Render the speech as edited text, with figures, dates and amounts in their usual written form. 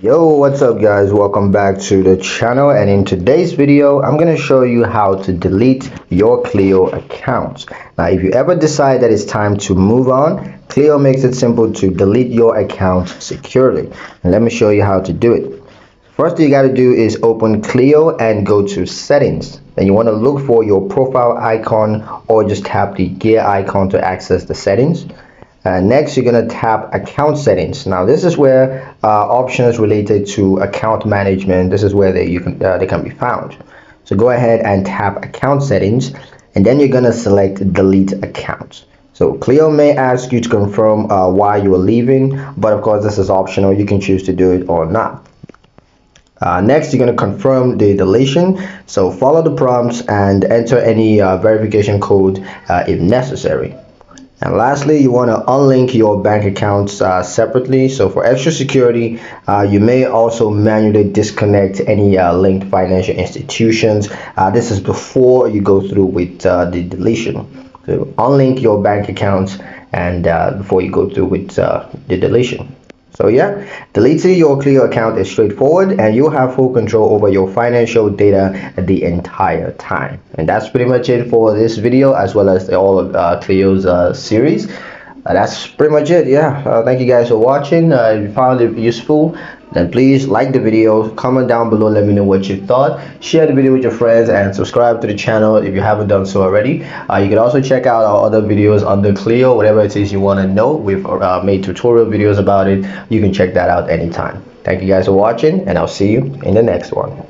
Yo, what's up guys? Welcome back to the channel, and in today's video I'm going to show you how to delete your Cleo account. Now if you ever decide that it's time to move on, Cleo makes it simple to delete your account securely. And let me show you how to do it. First thing you got to do is open Cleo and go to settings. Then you want to look for your profile icon or just tap the gear icon to access the settings. Next, you're going to tap account settings. Now this is where options related to account management, this is where they can be found. So go ahead and tap account settings, and then you're going to select delete account. So Cleo may ask you to confirm why you are leaving, but of course this is optional. You can choose to do it or not. Next, you're going to confirm the deletion. So follow the prompts and enter any verification code if necessary. And lastly, you want to unlink your bank accounts separately. So for extra security, you may also manually disconnect any linked financial institutions. This is before you go through with the deletion. So unlink your bank accounts and before you go through with the deletion. So yeah, deleting your Cleo account is straightforward, and you'll have full control over your financial data the entire time. And that's pretty much it for this video, as well as all of Cleo's series. That's pretty much it. Yeah, thank you guys for watching. If you found it useful, then please like the video, comment down below, let me know what you thought, share the video with your friends, and subscribe to the channel if you haven't done so already. You can also check out our other videos under Cleo, whatever it is you want to know. We've made tutorial videos about it. You can check that out anytime. Thank you guys for watching, and I'll see you in the next one.